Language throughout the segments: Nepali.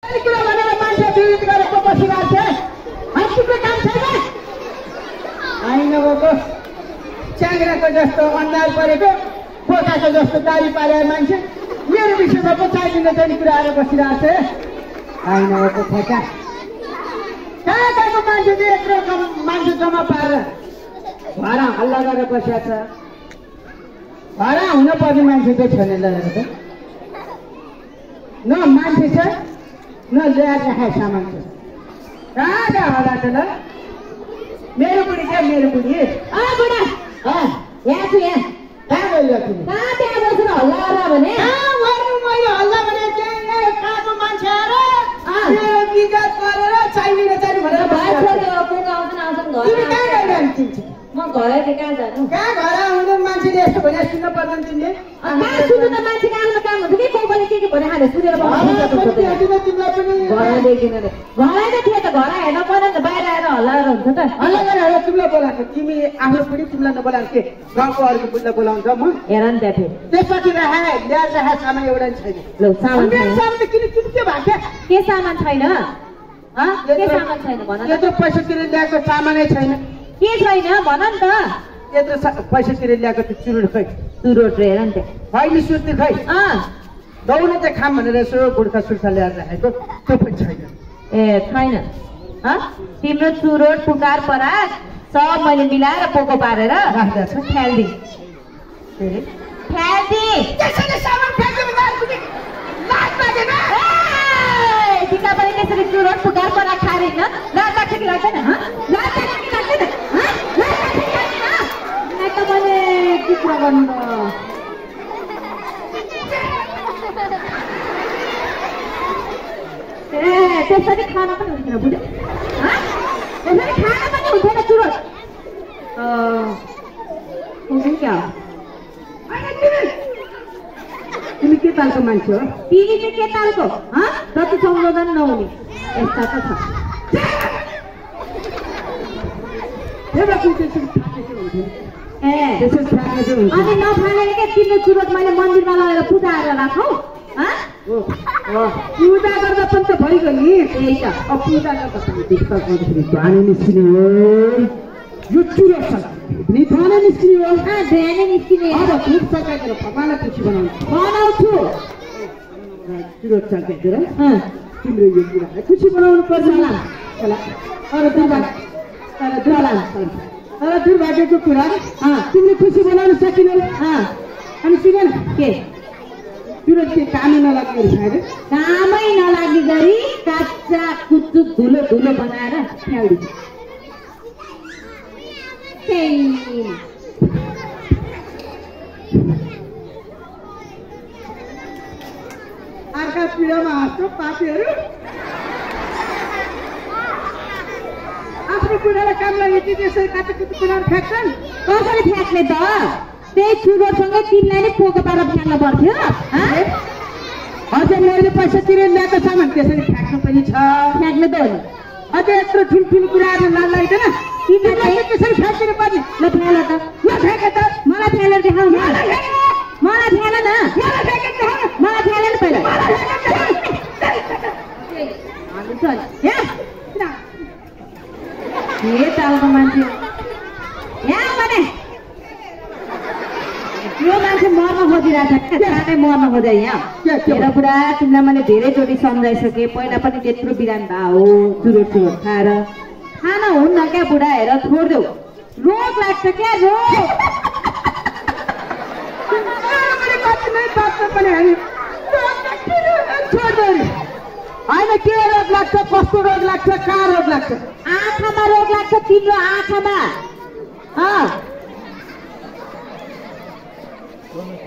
कुरा भनेर मान्छे विरोध गरेको बसिरहेको छ हस्पिटल काम छैन आइन गएको च्याङ्ग्राको जस्तो अन्धार परेको पोकाको जस्तो दारी पारेर मान्छे मेरो विषयमा पो चाहिने चाहिँ कुरा आएर बसिरहेको छ आइन गएको खैका कहाँ कहाँको मान्छेले यत्रो मान्छे जम्मा पारेर घर हल्ला गरेर बसिरहेको छ घर हुनुपर्ने मान्छे चाहिँ छैन लगेको त न मान्छे छ न ल्याएर राखेको सामान छ कहाँ कहाँ होला त ल मेरो बुढी क्या मेरो बुढी बुढा यहाँ छु यहाँ कहाँ गयो तिमी कहाँ त्यहाँ बसेर हल्ला गरेर भने मैले हल्ला भने त्यहाँ कहाँको मान्छे आएर मेरो विगत गरेर चाहिने नचाहिने भनेर म घर कहाँ जानु कहाँ घर आउनु मान्छेले यस्तो भने सुन्न पर्दैन तिमीले कहाँ सुन्नु त मान्छे आफ्नो काम हुन्छ कि कोही के भने हाले सुनेर तिमीलाई पनि घरदेखि घरै त थियो त घर हेर्न पर्दैन त बाहिर आएर हल्ला गरेर हुन्छ त हल्ला गरेर तिमीलाई बोलाएको तिमी आफ्नो बुढी तिमीलाई नबोलाएको के गाउँको अरूको बुढीलाई बोलाउँछ म हेर नि त्यहाँ थियो त्यसपछि ल्याएर राखेको सामान एउटा छैन ल सामान त किन के भएको के सामान छैन के सामान छैन भन यत्रो पैसा तिरेर ल्याएको सामानै छैन के छैन भन नि त यत्रो पैसा तिरेर ल्याएको त्यो चुरोट खै चुरोट हेर नि त्यहाँ खैली सुर्ती खै दौड चाहिँ खाम भनेर यसो गुड्खा सुर्खा ल्याएर राखेको त्यो पनि छैन ए छैन तिम्रो चुरोट पुकार पराग सब मैले मिलाएर पोको पारेर राख्दा छ फ्याल्दी टिका पनि त्यसरी चुरोट पुकार पराग खाँदैन लाग्छ कि लाग्दैन त मैले के कुरा गर्नु त्यसरी खान पनि हुन्थेन बुझ्यो त्यसरी खान पनि हुन्थेन चुरोट हुन्छ क्या तिमी के तालको मान्छे हो तिमी चाहिँ के तालको प्रति संशोधन नहुने यस्ता त छ अनि नफालेर के तिम्रो चुरोट मैले मन्दिरमा लगेर पूजा गरेर राखौ पूजा गर्दा पनि त भइगयो नि त्यही त अब पूजा गर्दा पनि ध्वाने निस्किने हो यो चुरोट छ नि ध्वाने निस्किने हो ध्यानै निस्किने अब धुप सकाएर भगवानलाई खुसी बनाउँछु चुरोट सकाएर तिम्रो यो कुरा खुसी बनाउनु पर्छ तर दुर्भाग्यको कुरा तिमीले खुसी बनाउन सकिनौ अनि सुन के चुरोट के कामै नलाग्ने खाएर कामै नलाग्ने गरी काच्चा कुच्चु धुलो धुलो बनाएर फ्याउडी अर्का पिँढीमा हाँस्छौ पापीहरू आफ्नो बुढालाई काम लाग्यो कि त्यसरी काँचो कुच्चो बनाएर फ्याँक्छन् कसरी फ्याँक्ने त त्यही चुरोटसँगै तिमीलाई नै पोको पारेर फ्याँक्न पर्थ्यो हजुर मैले पैसा तिरेर ल्याएको सामान त्यसरी फ्याँक्नु पनि छ फ्याँक्ने त हो नि अझ यत्रो ठुल्ठुलो कुराहरू लाग्दैन तिमीलाई त्यसरी फ्याँक्नु पर्ने ल फ्याँल त मलाई फ्यालेर देखाउ मलाई फ्याल न मलाई फ्यालेर पहिला के तालको मान्छे यहाँ भने यो मान्छे मर्न खोजिरहेको छ क्या मर्न खोजे यहाँ हेर बुढा तिमीलाई मैले धेरैचोटि सम्झाइसकेँ पहिला पनि त्यत्रो बिरान भए हो चुरोट खाएर खाना हुन्न क्या बुढा हेर छोडिदेऊ रोग लाग्छ क्या रोग होइन के रोग लाग्छ कस्तो रोग लाग्छ कहाँ रोग लाग्छ आँखामा रोग लाग्छ तिम्रो आँखामा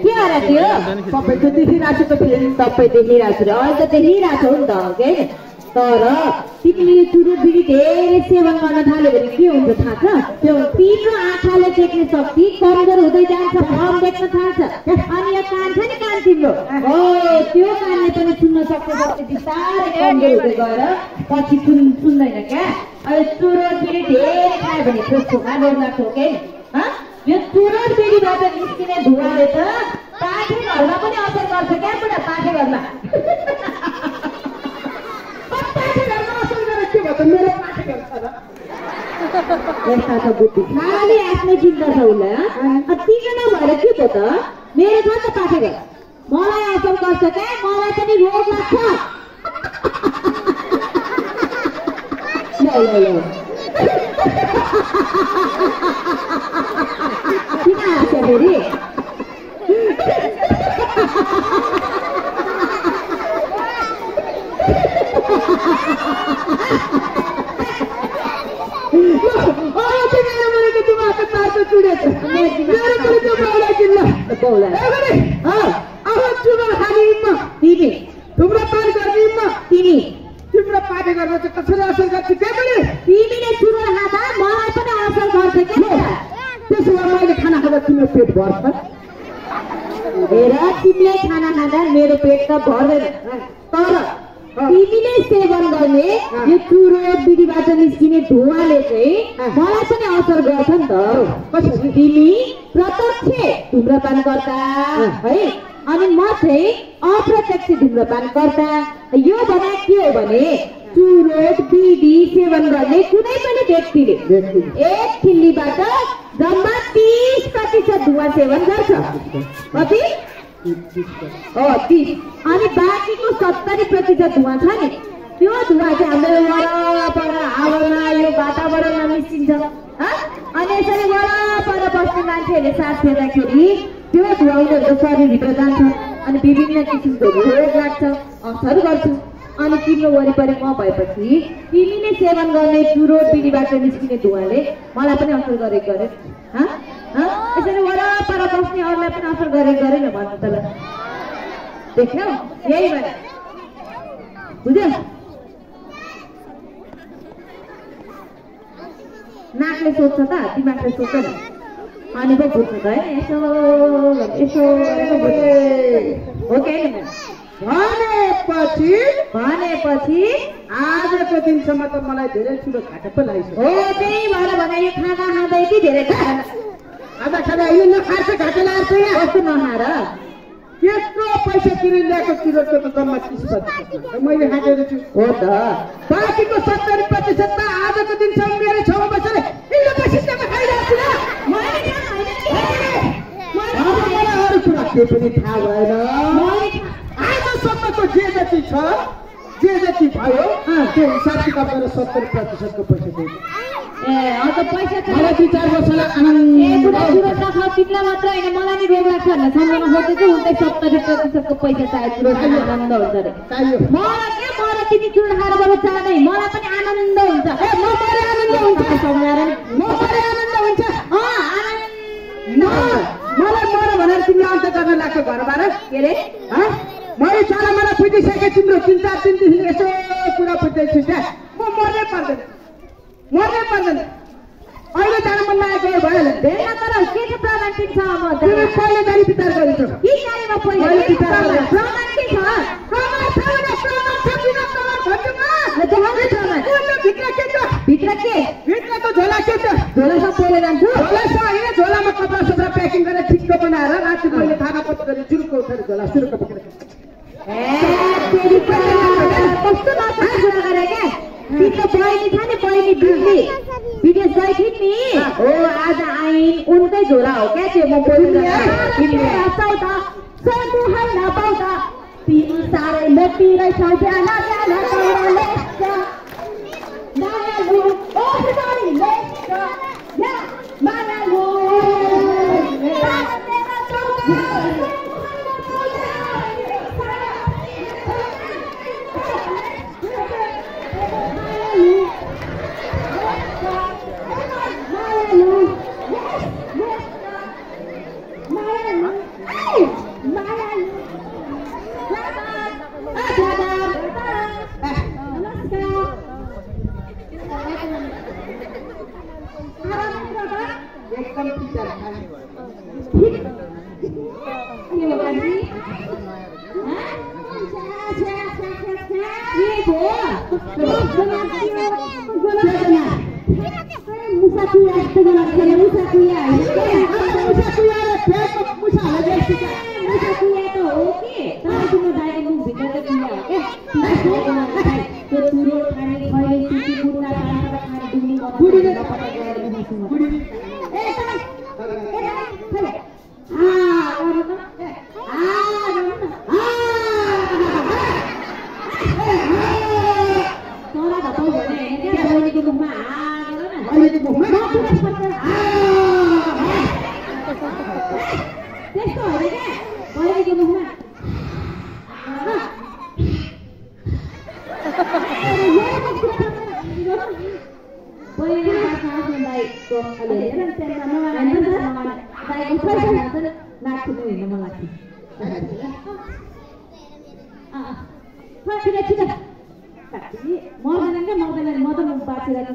के गरेर थियो सबै त देखिरहेको छु त फेरि सबै देखिरहेको छु र अहिले त देखिरहेको छौ नि त के तर तिमीले यो चुरोट बिडी धेरै सेवन गर्न थाल्यो भने के हुन्छ थाहा छ त्यो तिम्रो आँखाले देख्ने शक्ति कमजोर हुँदै जान्छ भ्रम देख्न थाल्छ अनि यो कान छ नि कान तिम्रो हो त्यो कानले पनि सुन्न सक्छ जति बिस्तारै कमजोर हुँदै गएर पछि सुन्दैन क्या अहिले चुरोट बिडी धेरै खायो भने त्यसकोमा रोग लाग्छ के यो चुरोट बिडीबाट निस्किने धुवाले त पाठे घरमा पनि असर गर्छ क्या बुढा पाठे घरमा त मेरो पाठे गर्छ र यस्ता छ बुद्धि खाली आफ्नै चिन्ता छ उसलाई तिम्रो नभएर के भयो त मेरो छ त पाठे गर मलाई असर गर्छ क्या मलाई पनि रोग लाग्छ ल किन हाँस्छ फेरि तिम्रो पार्टी गर्न चाहिँ कसरी असर गर्छ त्यही पनि तिमीले चुरो खाँदा मलाई पनि असर गर्छ क्या त्यसो भए मैले खाना खाँदा तिम्रो पेट भर्छ हेर तिमीले खाना खाँदा मेरो पेट त भर्दैन तर तिमीले सेवन गर्ने यो चुरो बिडीबाट निस्किने धुवाले चाहिँ मलाई पनि असर गर्छ नि त तिमी प्रत्यक्ष धुम्रपान गर्दा है अनि म चाहिँ अप्रत्यक्ष धुम्रपान गर्दा यो भने के हो भने चुरोट बिडी सेवन गर्ने कुनै पनि व्यक्तिले एक खिल्लीबाट जम्मा 30% धुवा सेवन गर्छ कति 30 अनि बाँकीको 70% धुवा छ नि त्यो धुवा चाहिँ हाम्रो वरपर हावामा यो वातावरणमा मिसिन्छ अनि यसरी वरपर बस्ने मान्छेहरूले सास फेर्दाखेरि त्यो धुवा उनीहरूको शरीरभित्र जान्छ अनि विभिन्न किसिमको रोग लाग्छ असर गर्छ अनि तिम्रो वरिपरि म भएपछि तिमीले सेवन गर्ने चुरो बिडीबाट निस्किने धुवाले मलाई पनि असर गरेको गरे यसरी वरपर बस्ने अरूलाई पनि असर गरेको गरेन भन्नु त ल देख्यौ यही भने बुझ्यौ नाकले सोध्छ त दिमागले सोध्छ नि अनि पो बुझ्छ त होइन यसो हो कि भनेपछि आजको दिनसम्म त मलाई धेरै ठुलो घाटा पो लागेको हो त्यही भएर भने यो खाना खाँदै कि धेरै खाँदा खाँदा अहिले नखाएर घाटा लागेको यहाँ कस्तो नखाएर त्यत्रो पैसा तिरेर ल्याएको चुरोटको त जम्मा 30% मैले खाँदैछु हो त बाँकीको 70% त आजको दिनसम्म मेरो छेउमा बसेर यिनीहरू बसिस्तामा खाइरहेको छु अरू कुरा के पनि थाहा भएन आजसम्मको जे जति छ जे जति भयो त्यो हिसाब किताब गरेर 70% को पैसा दिन्छ ए अन्त पैसा मलाई 2-4 वर्षलाई आनन्द तिमीलाई मात्र होइन मलाई नि रोग लाग्छ भनेर सम्झाउन खोजेको उतै 70% को पैसा चाहियो आनन्द हुन्छ अरे मलाई तिमी चुरो खाएर बरु चाहँदै मलाई पनि आनन्द हुन्छ म पनि आनन्द हुन्छ सम्झाएर म पनि आनन्द हुन्छ मलाई मर भनेर तिमीले अन्त गर्न लाग्छ घरबाट के अरे मैले चाला मलाई बुझिसके तिम्रो चिन्ता चिन्ती यसो कुरा बुझ्दैछु क्या म मर्नै पर्दैन अहिले जान मन लागेको भयो भेट्न तर के छ प्रमाण के छ म तिमी पहिले गाडी विचार गरिन्छ के गाडीमा पहिले प्रमाण के छ प्रमाण छ भने प्रमाण छ किन प्रमाण भित्र के भित्रको झोला के छ झोला सब पहिले जान्छु झोला छ होइन झोलामा कपडा सपडा प्याकिङ गरेर ठिक्क बनाएर राति मैले खाना पत्तो गरेर जुरुको उठेर झोला सुरुको पक्रेर कस्तो नचाहिँ कुरा गरे क्या तिम्रो बहिनी छ नि बहिनी बिल्ली विदेश गएकी नि हो आज आइन् उनकै झोला हो क्या त्यो म बोल्नु नपाउँदा तिमी साह्रै मोटी रहेछौ बिहान बहिनीको मुखमा बहिनीको मुखमा त्यस्तो होइन क्या बहिनीको मुखमा मर्दैन क्या मर्दैन म त मुख बाँचेर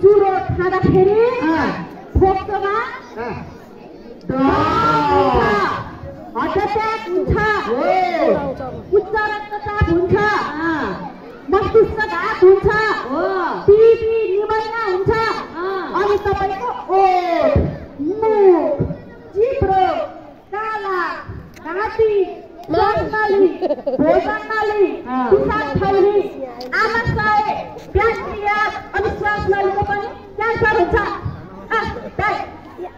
चुर खाँदाखेरि फोक्सोमा हार्ट एट्याक हुन्छ, उच्च रक्तचाप हुन्छ, मस्तिष्क घात हुन्छ, टिबी निमोनिया हुन्छ, अनि तपाईँको ओठ, मुख, जिब्रो, काला, घाँटी, श्वासनली, भोजननली, पिसाब थैली, आमाशय, प्यान्क्रियास अनि श्वासनलीको पनि क्यान्सर हुन्छ।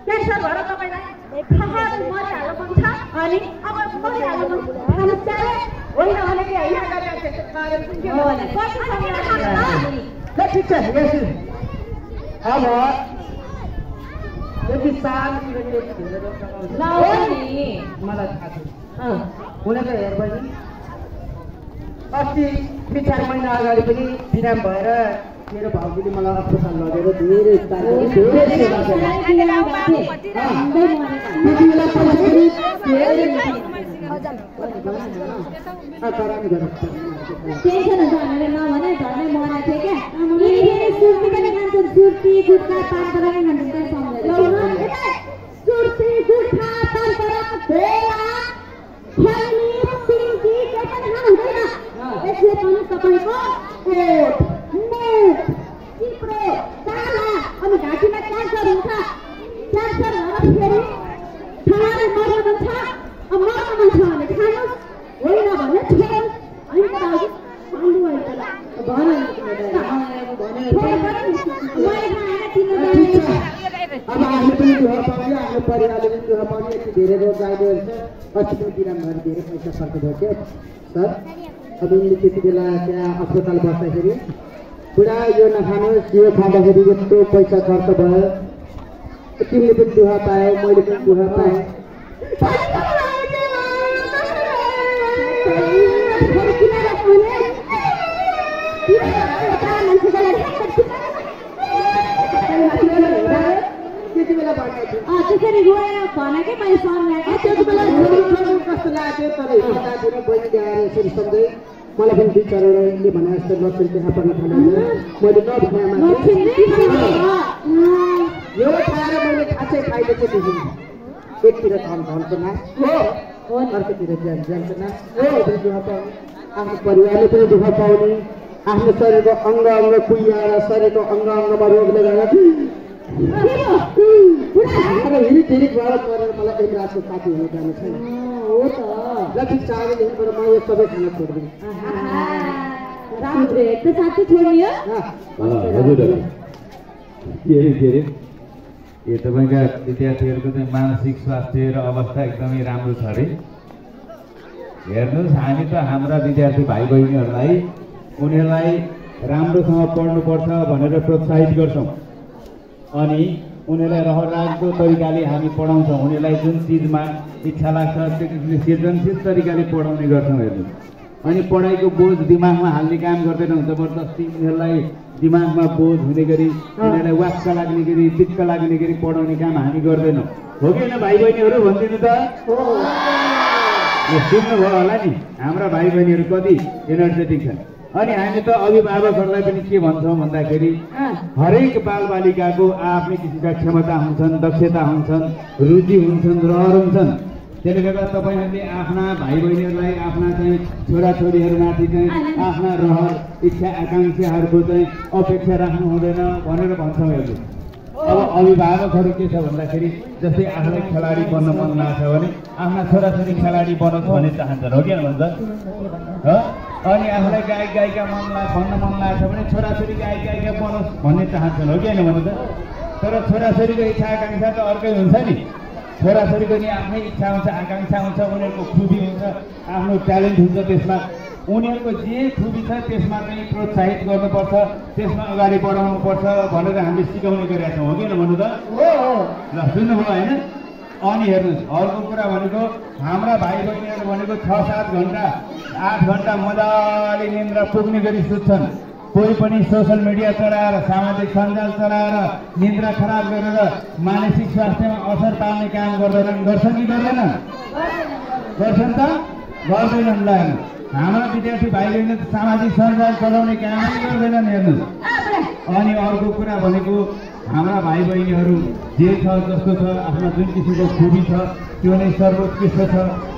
क्यान्सर भएर तपाईँलाई खाहारी मरिहाल्नु पनि छ, अनि अब मरिहाल्नु पनि समस्या होइन भने कि होइन। ठिक छ, अब यदि मलाई थाहा छ उनीहरूको हेर बहिनी अस्ति 3-4 महिना अगाडि पनि बिराम भएर मेरो भाउजूले मलाई अस्पताल लगेर धेरै अनि घाँटीमा क्यान्सर हुन्छ, क्यान्सर हुँदाखेरि खानाले मर्नु मन छ, अब मर्नु मन छ भने खानुहोस्, होइन भने छोड्नुहोस्। अब आफूले पनि दुःख पाउने, आफ्नो परिवारले पनि दुःख पाउने, यति धेरै रोग आएको हुन्छ। अस्ति पनि बिराम भएर धेरै पैसा खर्च भयो क्या सर। अब यिनले त्यति बेला त्यहाँ अस्पताल बस्दाखेरि पुरा यो नखानुहोस्, यो खाँदाखेरि यस्तो पैसा खर्च भयो, तिमीले पनि दुःख पायो, मैले पनि दुःख पाएँ। त्यसरी रोएर भनेकै मैले सम्झाएँ। त्यति बेला कस्तो लाग्यो, तर हिँड्दातिर बहिनी ल्याएर यसरी सम्झै मलाई पनि 2 चरणले भने जस्तो लक्षण देखा पर्न थाल्यो। मैले यो खाएर मैले खासै फाइदा चाहिँ देखिनँ। एकतिर धनको नाश हो, अर्कोतिर ज्यानको नाश हो, दुःख पाउने, आफ्नो परिवारले पनि दुःख पाउने, आफ्नो शरीरको अङ्ग कुहिएर शरीरको अङ्गमा रोगले गर्दा हिरिक भएर परेर मलाई एक रातको साथी हुन जानु छैन। हो त लक्ष्मी चाँडैदेखिबाट म यो सबै खाना छोड्दिनँ। राम्रो एक त साथी छोड्यो। हजुर के अरे यो तपाईँका विद्यार्थीहरूको चाहिँ मानसिक स्वास्थ्य र अवस्था एकदमै राम्रो छ अरे। हेर्नुहोस्, हामी त हाम्रा विद्यार्थी भाइ बहिनीहरूलाई उनीहरूलाई राम्रोसँग पढ्नुपर्छ भनेर प्रोत्साहित गर्छौँ, अनि उनीहरूलाई रहरको तरिकाले हामी पढाउँछौँ। उनीहरूलाई जुन चिजमा इच्छा लाग्छ त्यो सृजनशील तरिकाले पढाउने गर्छौँ। हेर्नु, अनि पढाइको बोझ दिमागमा हाल्ने काम गर्दैनौँ। जबरजस्ती उनीहरूलाई दिमागमा बोझ हुने गरी, उनीहरूलाई वाक्क लाग्ने गरी, चित्त लाग्ने गरी पढाउने काम हामी गर्दैनौँ। हो कि होइन भाइ बहिनीहरू, भनिदिनु त। सुन्नुभयो होला नि, हाम्रा भाइ बहिनीहरू कति एनर्जेटिक छन्। अनि हामी त अभिभावकहरूलाई पनि के भन्छौँ भन्दाखेरि हरेक बालबालिकाको आफ्नै किसिमका क्षमता हुन्छन्, दक्षता हुन्छन्, रुचि हुन्छन्, रहर हुन्छन्। त्यसले गर्दा तपाईँहरूले आफ्ना भाइ बहिनीहरूलाई, आफ्ना चाहिँ छोराछोरीहरूमाथि चाहिँ आफ्ना रहर, इच्छा, आकाङ्क्षाहरूको चाहिँ अपेक्षा राख्नु हुँदैन भनेर भन्छौँ। हेर्नु, अब अभिभावकहरू के छ भन्दाखेरि जस्तै आफूलाई खेलाडी बन्न मन लाग्छ भने आफ्ना छोराछोरी खेलाडी बनोस् भन्ने चाहन्छन्। हो कि भन्छ हो। अनि आफूलाई गायक गायिका भन्न मन लाग्छ भने छोराछोरी गायक गायिका बनोस् भन्ने चाहन्छन्। हो कि होइन भन्नु त। तर छोराछोरीको इच्छा आकाङ्क्षा त अर्कै हुन्छ नि। छोराछोरीको नि आफ्नै इच्छा हुन्छ, आकाङ्क्षा हुन्छ, उनीहरूको खुबी हुन्छ, आफ्नो ट्यालेन्ट हुन्छ। त्यसमा उनीहरूको जे खुबी छ त्यसमा चाहिँ प्रोत्साहित गर्नुपर्छ, त्यसमा अगाडि बढाउनुपर्छ भनेर हामीले सिकाउने गरेका छौँ। हो कि भन्नु त। ल सुन्नुभयो होइन। अनि हेर्नुहोस्, अर्को कुरा भनेको हाम्रा भाइ बहिनीहरू भनेको 6-7 घन्टा 8 घन्टा मजाले निन्द्रा पुग्ने गरी सुत्छन्। कोही पनि सोसियल मिडिया चलाएर, सामाजिक सञ्जाल चलाएर निन्द्रा खराब गरेर मानसिक स्वास्थ्यमा असर पार्ने काम गर्दैनन्। गर्छन् कि गर्दैनन्? गर्छन् त, गर्दैनन्। ल हाम्रा विद्यार्थी भाइ बहिनीले सामाजिक सञ्जाल चलाउने कामै गर्दैनन्। हेर्नुहोस्, अनि अर्को कुरा भनेको हाम्रा भाइ बहिनीहरू जे छ जस्तो छ आफ्नो जुन किसिमको खुबी छ त्यो नै सर्वोत्कृष्ट छ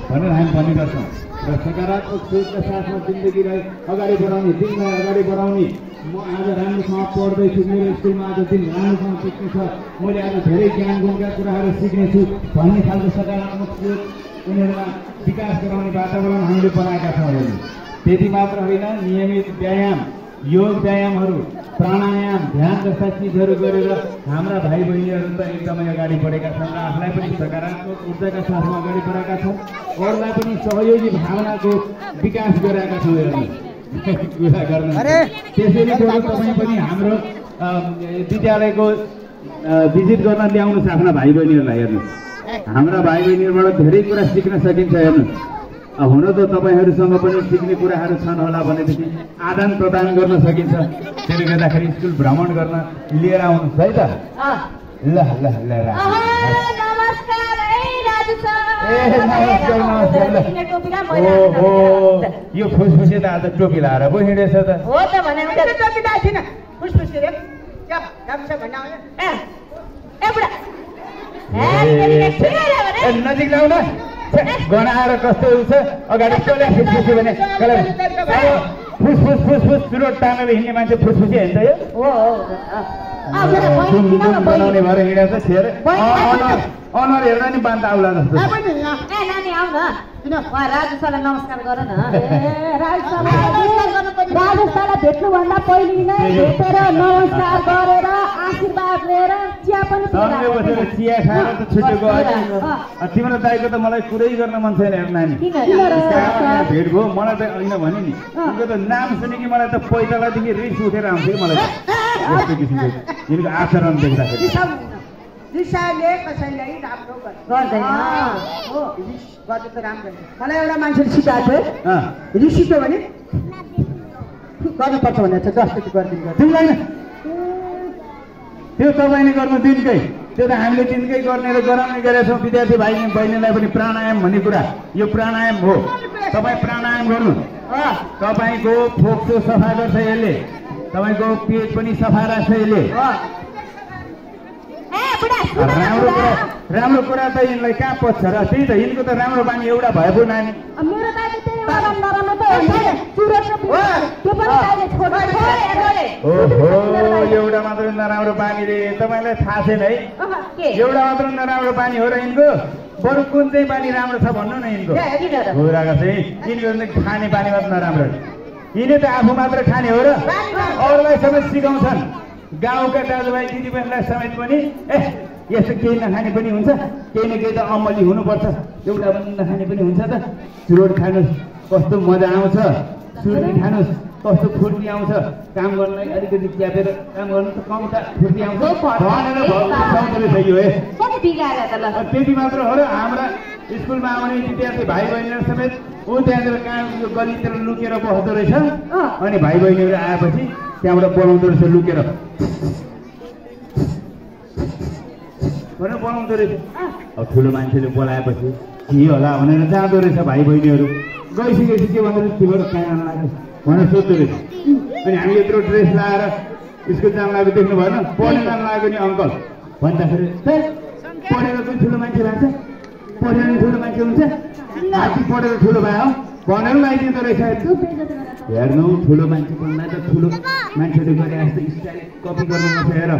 भनेर हामी भनिरहेछौँ र सकारात्मक सोचका साथमा जिन्दगीलाई अगाडि बढाउने दिनलाई अगाडि बढाउने म आज राम्रोसँग पढ्दैछु मेरो स्कुलमा आज दिन राम्रोसँग सिक्ने छ मैले आज धेरै ज्ञान गुणका कुराहरू सिक्नेछु भन्ने खालको सकारात्मक सोच उनीहरूमा विकास गराउने वातावरण हामीले बनाएका छौँ हेर्नु त्यति मात्र होइन नियमित व्यायाम योग व्यायामहरू प्राणायाम ध्यान जस्ता चिजहरू गरेर हाम्रा भाइ बहिनीहरू त एकदमै अगाडि बढेका छन् र आफूलाई पनि सकारात्मक ऊर्जाका साथमा अगाडि बढाएका छन् अरूलाई पनि सहयोगी भावनाको विकास गराएका छौँ हेर्नु कुरा गर्न त्यसैले गर्दा तपाईँ पनि हाम्रो विद्यालयको भिजिट गर्न ल्याउनुहोस् आफ्ना भाइ बहिनीहरूलाई हेर्नुहोस् हाम्रा भाइ बहिनीहरूबाट धेरै कुरा सिक्न सकिन्छ हेर्नुहोस् हुन त तपाईँहरूसँग पनि सिक्ने कुराहरू छन् होला भनेदेखि आदान प्रदान गर्न सकिन्छ त्यसले गर्दाखेरि स्कुल भ्रमण गर्न लिएर आउनुहोस् है त ल ल ल यो फुसफुसे त आज टोपी लाएर पो हिँडेछ त नजिक ल्याउन गनाएर कस्तो छ अगाडि कसले फुसफुसे भने फुसफुस फुसफुस चुरोट तानेर हिँड्ने मान्छे फुसफुसे हुन्छ यो बनाउने भएर हिँडेछ छेर अनुहार हेर्दा नि बान्ता आउला जस्तो राजु सरलाई नमस्कार गर न राजु सरलाई भेट्नुभन्दा पहिले नै भेटेर नमस्कार गरेर आशीर्वाद लिएर चिया पनि बसेर चिया खाएर त छुटेको तिम्रो दाइको त मलाई कुरै गर्न मन छैन हेर्नु नानी भेट भयो मलाई त होइन भने नि उनको त नाम सुने कि मलाई त पैतालादेखि रिस उठेर आउँथ्यो कि मलाई यस्तो किसिमको यिनको आचरण देख्दाखेरि रिसाले कसैलाई राम्रो गर्दैन हो रिस गर्नु त राम्रो मलाई एउटा मान्छेले सिकाएको थियो रिसिप्यो भने गर्नुपर्छ भनेर चाहिँ जस्तो गरिदिनु तिमीलाई त्यो तपाईँले गर्नु दिनकै त्यो त हामीले दिनकै गर्ने र गराउने गरेका छौँ विद्यार्थी भाइ बहिनीलाई पनि प्राणायाम भन्ने कुरा यो प्राणायाम हो तपाईँ प्राणायाम गर्नु तपाईँको फोक्सो सफा गर्छ यसले तपाईँको पेट पनि सफा राख्छ यसले राम्रो कुरा त यिनलाई कहाँ पस्छ र त्यही त यिनको त राम्रो बानी एउटा भए पो नानी ओहो एउटा मात्र नराम्रो बानी रे तपाईँलाई थाहा छैन है एउटा मात्र नराम्रो बानी हो र यिनको बरु कुन चाहिँ बानी राम्रो छ भन्नु न यिनको कुराको चाहिँ यिनको खाने बानी मात्र नराम्रो यिनले त आफू मात्र खाने हो र अरूलाई समेत सिकाउँछन् गाउँका दाजुभाइ दिदीबहिनीलाई समेत पनि यस्तो केही नखाने पनि हुन्छ केही न केही त अमली हुनुपर्छ एउटा पनि नखाने पनि हुन्छ त चुरोट खानुहोस् कस्तो मजा आउँछ सुर्ती खानुहोस् कस्तो फुर्ती आउँछ काम गर्नलाई अलिकति च्यापेर काम गर्नु त कम फुर्ती आउँछ त्यति मात्र हो र हाम्रा स्कुलमा आउने विद्यार्थी भाइ बहिनीहरू समेत ऊ त्यहाँनिर कहाँ यो गलीतिर लुकेर बस्दो रहेछ अनि भाइ बहिनीहरू आएपछि त्यहाँबाट बनाउँदो रहेछ लुकेर भनेर बनाउँदो रहेछ अब ठुलो मान्छेले बोलाएपछि के होला भनेर जाँदो रहेछ भाइ बहिनीहरू गइसकेपछि के भनेर तिमीहरू कहाँ लाग्यो भनेर सोध्दो रहेछ अनि हामी यत्रो ड्रेस लगाएर स्कुल जान लागेको देख्नु भएन पढ्न जान लागेको नि अङ्कल भन्दाखेरि पढेर पनि ठुलो मान्छे भएको छ पढेर ठुलो मान्छे हुन्छ हाती पढेर ठुलो भयो भनेर लगाइदिँदो रहेछ हेर्नु ठुलो मान्छे भन्दा त ठुलो मान्छेले गरे जस्तो स्टाइल कपी गर्नुपर्छ हेर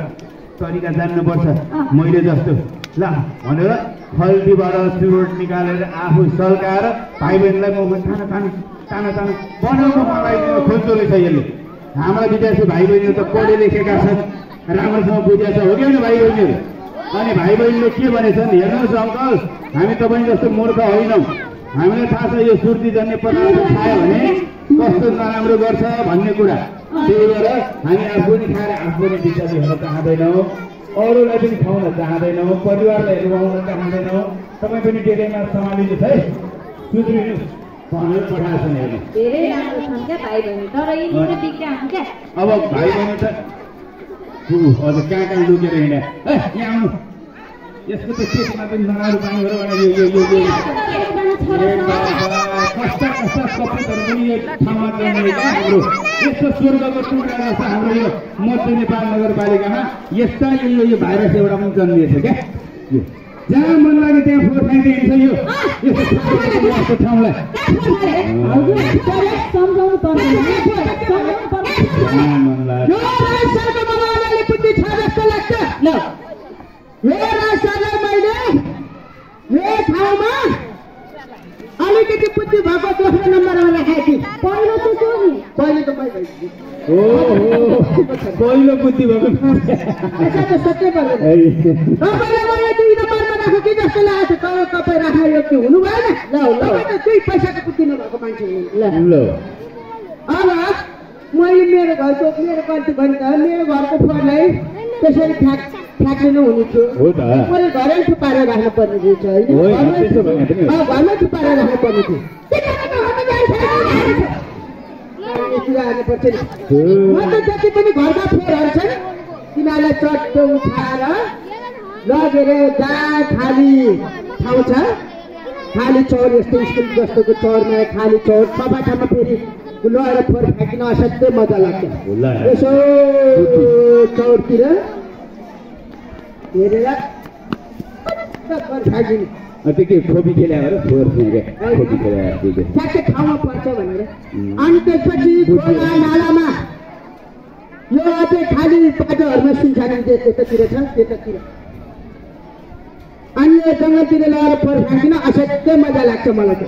तरिका जान्नुपर्छ मैले जस्तो ल भनेर फल्टीबाट चुरोट निकालेर आफू सल्काएर भाइ बहिनीलाई म तानो बनाउनु मलाई खोज्दो रहेछ यसले हाम्रा विद्यार्थी भाइ बहिनीहरू त पढे लेखेका छन् राम्रोसँग बुझेको छ हो कि होइन भाइ बहिनीहरू अनि भाइ बहिनीले के भनेछन् हेर्नुहोस् अङ्कल हामी तपाईँ जस्तो मूर्ख होइनौँ हामीलाई थाहा छ यो सुर्ती जन्ने पदार्थ खायो भने कस्तो नराम्रो गर्छ भन्ने कुरा त्यही भएर हामी आफू पनि खाएर आफू पनि विद्यार्थी हुन चाहँदैनौँ अरूलाई पनि खुवाउन चाहँदैनौँ परिवारलाई रुवाउन चाहँदैनौँ तपाईँ पनि डेढैमा सम्हालिनुहोस् है सुध्रिनुहोस् भनेर पठाएको छन् हेर्नु अब भाइ बहिनी त हजुर कहाँ लुकेर हिँडे यहाँ आउनु यसको त पेटमा पनि नराम्रो पानी हो र कस्ता कस्ता कपुतहरू पनि यो ठाउँमा जन्मिएका हाम्रो यस्तो स्वर्गको टुक्रा जस्तो हाम्रो यो मध्य नेपाल नगरपालिकामा यस्ता यो भाइरस एउटा पनि जन्मिएछ क्या जहाँ मन लाग्यो त्यहाँ फोहोर फ्याँकिदिन्छ यो यस्तो ठाउँलाई सम्झाउनु पर्दैन मन लाग्यो यो ठाउँमा अलिकति बुद्धि भएको दोस्रो नम्बरमा राखेको थिएँ पहिलो त जो नि पहिले त मैले पहिलो बुद्धि भएको सत्य पर्दैन तपाईँले मलाई 2 नम्बरमा राख्नु के जस्तो लागेको छ तपाईँ राख्न योग्य हुनु भएन तपाईँ त त्यही पैसाको बुद्धि नभएको मान्छे हुनु अब मैले मेरो घरको मेरो गल्ती भने त मेरो घरको फोहोरलाई त्यसरी फ्याँक्नु नहुने थियो मैले घरै थुपारेर राख्नु पर्ने थियो घरमै थुपारेर राख्नु पर्ने थियो म त जति पनि घरमा फोहोरहरू छन् तिनीहरूलाई चट्टो उठाएर लगेर जहाँ खाली ठाउँ छ खाली चौर यस्तो स्कुल जस्तोको चौरमा खाली चौर सफा ठाउँमा फेरि लगेर फोहोर फ्याँकिन असाध्यै मजा लाग्छ यसो चौरतिर हेरेर फोहोर फ्याँकिने त्यो के खोपी खेलाएर फोहोर फ्याँके ठ्याक्कै ठाउँमा पर्छ भनेर अनि त्यसपछि खोला नालामा यो अझै खाली बाटोहरूमा सुनसान यतातिर छ त्यतातिर अनि यो जङ्गलतिर लगाएर फोहोर फ्याँकिन असाध्यै मजा लाग्छ मलाई त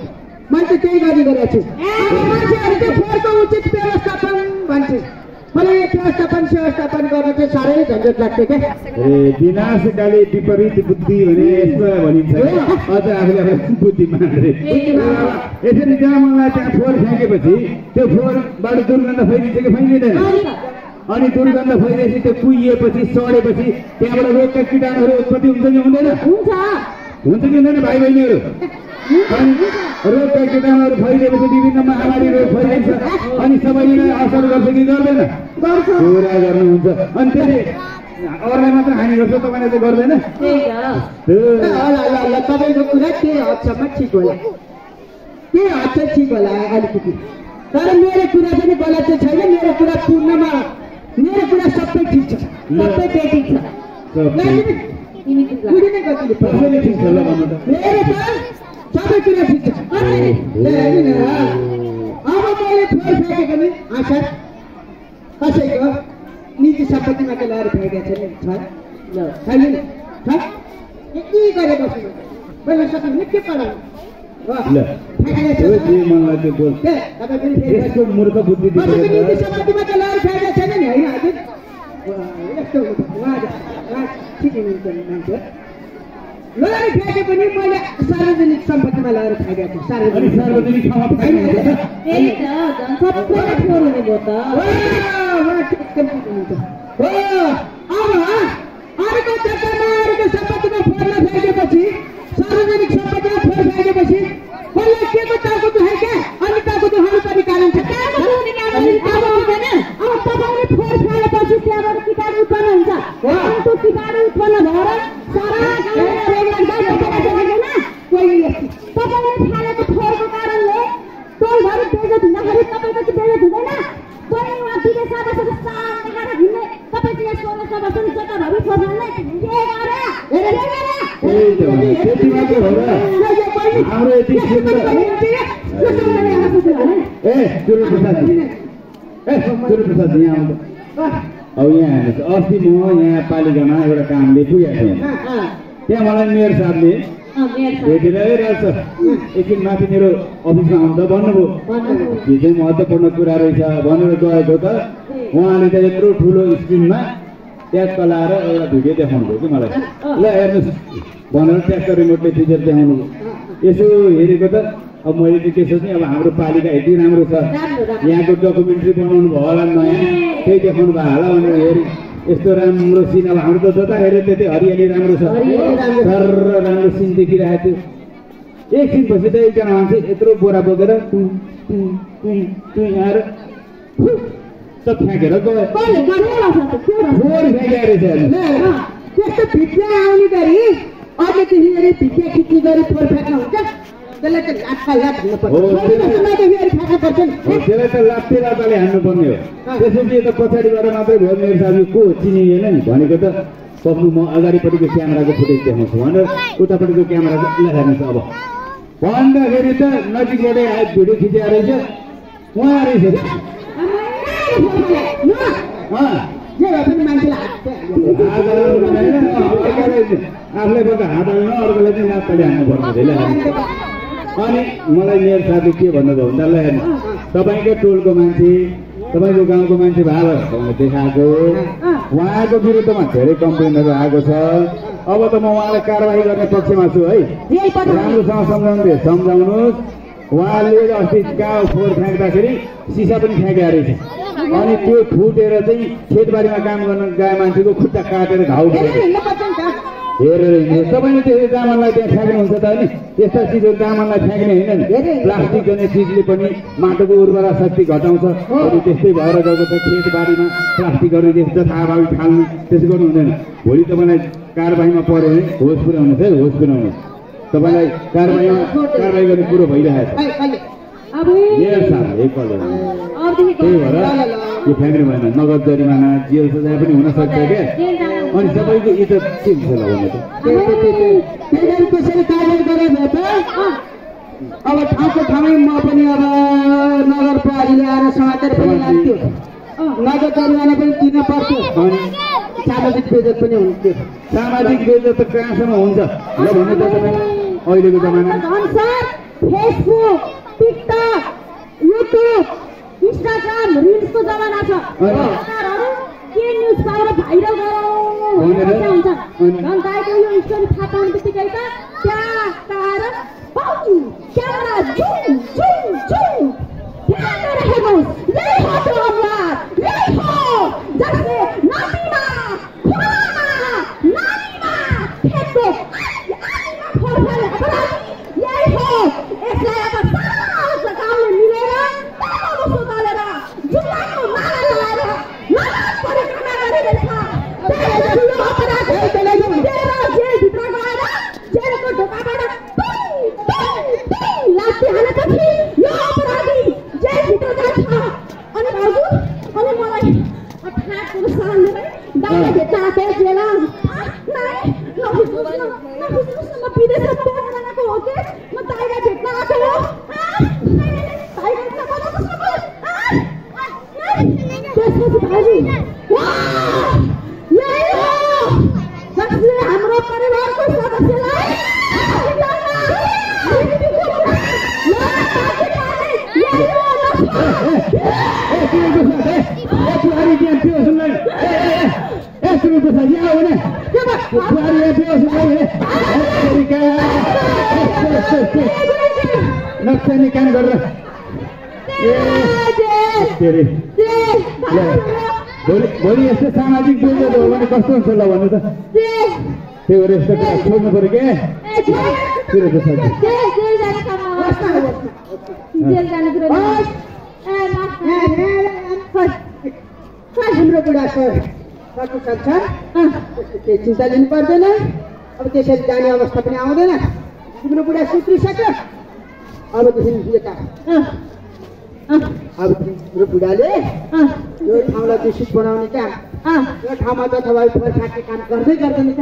मैले त त्यही गरिरहेको छु मान्छेहरू चाहिँ फोहोरको उचित व्यवस्थापन भन्छ मलाई यो व्यवस्थापन गर्न चाहिँ साह्रै झन्झट लाग्छ क्या विनाशकाली विपरीत बुद्धि भने यस्तो भनिन्छ अझ आफूले आफूलाई बुद्धि मान्दै यसरी जहाँ मलाई त्यहाँ फोहोर फ्याँकेपछि त्यो फोहोरबाट दुर्गन्ध फैलिन्छ कि फैलिँदैन अनि दुर्गन्ध फैलिएपछि त्यो कुहिएपछि सडेपछि त्यहाँबाट रोगका कीटाणुहरू उत्पत्ति हुन्छ कि हुँदैन हुन्छ कि हुँदैन भाइ बहिनीहरू अनि रोगका कीटाणुहरू फैलिएपछि विभिन्न महामारी रोग फैलिन्छ अनि सबैलाई असर गर्छ कि गर्दैन कुरा गर्नुहुन्छ अनि त्यसले अरूलाई मात्र हानि गर्छ तपाईँले चाहिँ गर्दैन तपाईँको कुरा त्यही हदसम्म ठिक होला त्यही हद चाहिँ ठिक होला अलिकति तर मेरो कुरा पनि गलत चाहिँ छैन मेरो कुरा पूर्णमा मेरो कुरा सबै ठिक छ सबै ठिक छ मेरो त सबै कुरा ठिक छ अब मैले फोहोर फ्याँकेको नि आशा कसैको निजी सम्पत्तिमा त लगाएर फ्याँकेको छैन छ के गरे बस्नु पहिला सक्नु के पढाउनु मूर्ख बुद्धि निजी सम्पत्तिमा त लगाएर फ्याँकेको छैन नि होइन हजुर यस्तो ठिक हुनुहुन्छ मान्छे लगाएर फ्याँके पनि मैले सार्वजनिक सम्पत्तिमा लगाएर फ्याँकेको छु सार्वजनिक ठाउँमा अर्को जग्गामा अर्को सम्पत्तिमा फोहोर फ्याँकेपछि सार्वजनिक सम्पत्तिमा फोहोर फ्याँकेपछि कसलाई के को टाउको दुखाइ क्या अनि टाउको दुखाउनु पर्ने कारण छ अब तपाईँले फोहोर फ्याँकेपछि त्यहाँबाट कीटाणु उत्पन्न हुन्छ त्यो कीटाणु उत्पन्न भएर सारा तपाईँले फालेको फोहोरको कारणले टोलभरि बेइज्जत हुँदाखेरि तपाईँको चाहिँ बेइज्जत हुँदैन कोही उहाँ विदेशमा बसेर साल देखाएर हिँड्ने तपाईँ चाहिँ यहाँ 1600 बस्ने जग्गाभरि फोहोर अब यहाँ अस्ति म यहाँ पालिकामा एउटा कामले पुगेको थिएँ त्यहाँ मलाई मेयर साहबले भेटेर रहेछ एकदिन माथि मेरो अफिसमा आउँदा भन्नुभयो यो चाहिँ महत्त्वपूर्ण कुरा रहेछ भनेर गएको त उहाँले त यत्रो ठुलो स्क्रिनमा ट्याक्क लाएर एउटा भिडियो देखाउनु भयो कि मलाई ल हेर्नुहोस् भनेर ट्याक्क रिमोटले थिचेर देखाउनु भयो यसो हेरेको त अब मैले चाहिँ के सोच्ने अब हाम्रो पालिका यति राम्रो छ यहाँको डकुमेन्ट्री बनाउनु भयो होला नयाँ त्यही देखाउनु भयो होला भनेर हेरेँ यस्तो राम्रो सिन अब हाम्रो त जता हेऱ्यो त्यति हरियाली राम्रो छ सर राम्रो सिन देखिरहेको थियो एकछिनपछि त एकजना मान्छे यत्रो बोरा बोकेर आएर त फ्याँकेर गयो फोहोर फ्याँकेर त्यस्तो भित्रा आउने गरी अझदेखि भित्रा खिच्ने गरी फोहोर फ्याँक्न हुन्छ त्यसलाई त लाठा लाठ भन्नु पर्छ हो, त्यसलाई त लात्ते लाताले हान्नुपर्ने हो। त्यसपछि त पछाडिबाट मात्रै भयो मेरो साथी को चिनिएन नि भनेको त पक्नु म अगाडिपट्टिको क्यामेराको फुटेज देखाउँछु भनेर उतापट्टिको क्यामेराको हेर्नुहोस् अब भन्दाखेरि त नजिकबाटै भिडियो खिचेर रहेछ उहाँ रहेछ आफूलाई पर्दा हात हाल्नु अर्कोलाई चाहिँ लात्ताले हान्नु पर्ने अनि मलाई मेरो साथी के भन्नुभयो भन्दा ल हेर्नु तपाईँको टोलको मान्छे तपाईँको गाउँको मान्छे भए देखाएको उहाँको विरुद्धमा धेरै कम्प्लेनहरू आएको छ। अब त म उहाँलाई कारवाही गर्ने पक्षमा छु है, राम्रोसँग सम्झाउनुहोस्। उहाँले अस्ति गाउँ फोहोर फ्याँक्दाखेरि सिसा पनि फ्याँकेको रहेछ अनि त्यो फुटेर चाहिँ खेतबारीमा काम गर्न गए मान्छेको खुट्टा काटेर घाउ हेरेर हिँड्नु। तपाईँले त्यसरी दामनलाई त्यहाँ फ्याँक्नुहुन्छ त नि, यस्ता चिजहरू दामनलाई फ्याँक्ने होइन नि। प्लास्टिक गर्ने चिजले पनि माटोको उर्वरा शक्ति घटाउँछ अनि त्यस्तै भएर गएको छ खेतबारीमा प्लास्टिकहरू जथाभावी फाल्नु त्यसो गर्नु हुँदैन। भोलि तपाईँलाई कारबाहीमा पऱ्यो भने होस पुर्याउनुहोस् है, होस पुर्याउनुहोस्। तपाईँलाई कारबाही गर्ने कुरो भइरहेको छ त्यही भएर यो फ्याँक्ने भएन। नगद जरिमाना जेल सजाय पनि हुन सक्छ क्या अनि सबैको इज्जत के हुन्छ होला भन्नु त त्यसरी कारवाही गरेर भए त अब ठाउँको ठाउँमै म पनि अब नगर प्रहरीले आएर समातेर पनि लाग्थ्यो, नगद जरिमाना पनि तिर्न पर्थ्यो अनि सामाजिक बेइज्जत पनि हुन्थ्यो। सामाजिक बेइज्जत त कहाँसम्म हुन्छ ल भन्नु त तपाईँ अहिलेको जमाना फेसबुक टिकटक युट्युब इन्स्टाग्राम रिल्सको जमाना छ। के न्युज पाएर भाइरल गराउँछ जनताको यो स्टोरी थाहा पाउने बित्तिकै त त्यहाँ पाउँछु क्यामेरा जुम जुम जुम ध्यान हेर्नुहोस् यही हो त्यो अनुहार, यही हो जसले नदीमा खोलामा नालीमा फेक्दो फोहोर अपराधी यही हो। यसलाई अब सारा गाउँले मिलेर बसो तालेर जिल्लाको नारा लगाएर नारा परिक्रमा गरिरहेछ। जेलभित्र गएर जेलको ढोकाबाट लात्ती हालेपछि यो अपराधी जेलभित्र जान्छ। अनि भाउजू अनि मलाई ठाकको सालले दाउरा भेट्न आएको जेल नबुझ्नुहोस् न म विदेश पढ्न गएको हो कि म दाइरा भेट्न आएको हो। त्यसपछि भाउजू यही हो जसले हाम्रो परिवारको सदस्यलाई नक्सानी काम गरेर भोलि यस्तो सामाजिक बेइज्जत हो भने कस्तो हुन्छ ल भन्नु त। त्यही भएर यस्तो कुरा छोड्नु पऱ्यो क्या हाम्रो बुढा सर सकुशल छ, केही चिन्ता लिनु पर्दैन। अब त्यसरी जाने अवस्था पनि आउँदैन। तिम्रो बुढा सुत्रिसक्यो अबदेखि यता अब तिम्रो बुढाले यो ठाउँलाई दूषित बनाउने काम यो ठाउँमा जथाभावी फोहोर फ्याँक्ने काम गर्दै गर्दैन त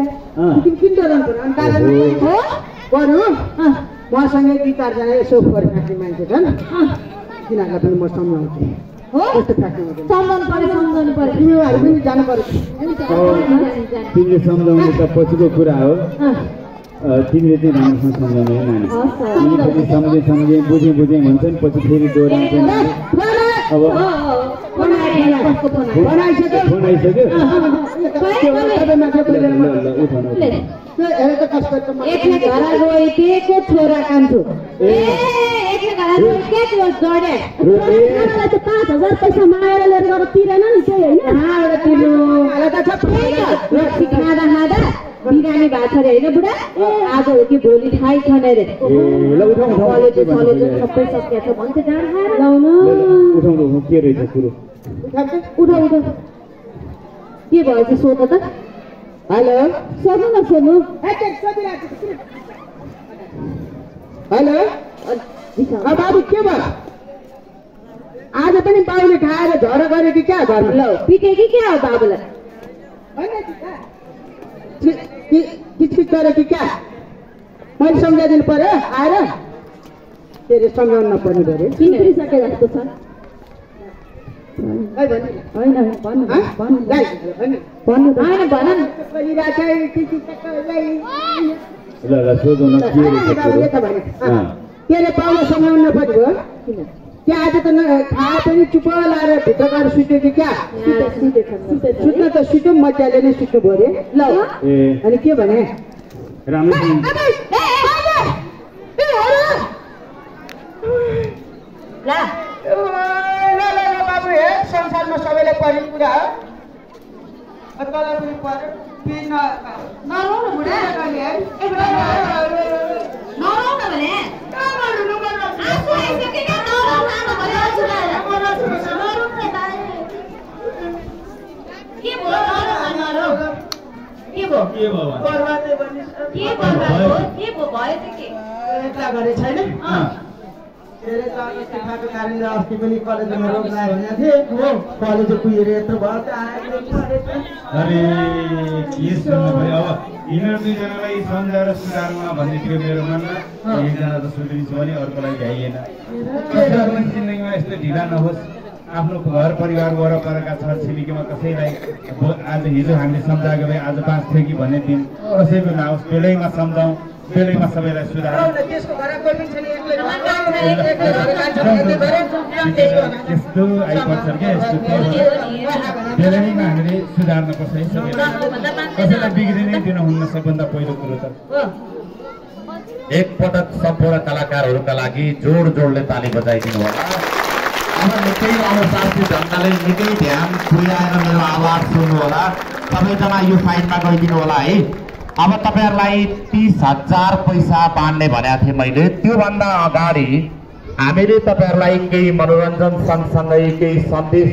किन डराउनु पर्यो। बरु मसँगै 2-4 जना यसो फोहोर फ्याँक्ने मान्छे छन् तिनीहरूलाई पनि म सम्झाउँछु कस्तो फ्याँक्नु सम्झाउनु पर्यो तिमीहरू पनि जानु पर्यो। तिमीले सम्झाउने त पछिको कुरा हो, तिमीले चाहिँ राम्रोसँग सम्झाउने नानी सम्झे बुझेँ भन्छन् पछि फेरि दोहोऱ्याउँछन्। अब फोन आइसक्यो छोरा कान्छु 5,000 पैसा मागेर लिएर गएर तिरेन नि त्यही होइन खाँदा बिरामी भएको छ अरे होइन बुढा आज हो कि भोलि थाहै छैन अरे कलेज सबै सकिया छ भन्थे जाँड खाएर लाउनु के रहेछ कुरो उठा के भएछ सोध्नु त। हेलो सोध्नु न सोध्नु हेलो बाबु के भयो आज पनि बाबुले खाएर झर गरे कि क्या घरमा ल पिटे कि क्या हो बाबुलाई किचकिच गरे कि क्या मैले सम्झाइदिनु पर्यो आएर के अरे सम्झाउनु नपर्ने गरे किन पिसके जस्तो छ होइन भन्नु ल सोधौँ न के अरे पाउन सम्झाउनु नपर्ने भयो क्या आज त खाए पनि चुप लाएर भित्र गएर सुत्यो कि क्या सुत्न त सुत्यो मजाले नै सुत्नु पऱ्यो ल अनि के भने राम्रै बाबु हे संसारमा सबैलाई पर्ने कुरा हो तँलाई पनि पर्यो नराउनु बुढा नराउनु भने आफू आइसकेका नराउनु भने के भयो छैन कारणले अस्ति पनि कलेजमा रोग लाग्यो भनेको थिएँ कलेज पुगेर यत्रो भयो अरे के सुन्नु भयो अब यिनीहरू दुईजनालाई सम्झाएर सुधारमा भन्ने थियो मेरो मनमा एकजना त सुध्रिन्छ भने अर्कोलाई भ्याइएन जिन्दगीमा यस्तो ढिला नहोस् आफ्नो घर परिवार वरपरका छरछिमेकीमा कसैलाई आज हिजो हामीले सम्झाएको भए आज बाँच्थ्यो कि भन्ने दिन कसैको नहोस् बेलैमा सम्झाउँ बेलैमा सबैलाई सुधारौँ यस्तो आइपर्छ क्या यस्तो बेलैमा हामीले सुधार्नुपर्छ है सबैलाई कसैलाई बिग्रिनै दिन हुन्न सबभन्दा पहिलो कुरो त एकपटक सम्पूर्ण कलाकारहरूका लागि जोडले ताली बजाइदिनु होला अब निकै अनुशासित ढङ्गले निकै ध्यान पुर्याएर मेरो आवाज सुन्नु होला सबैजना यो साइडमा गइदिनु होला है अब तपाईहरुलाई 30,000 पैसा बाँड्ने भनेको थिएँ मैले त्योभन्दा अगाडि हामीले तपाईहरुलाई केही मनोरञ्जन सँगसँगै केही सन्देश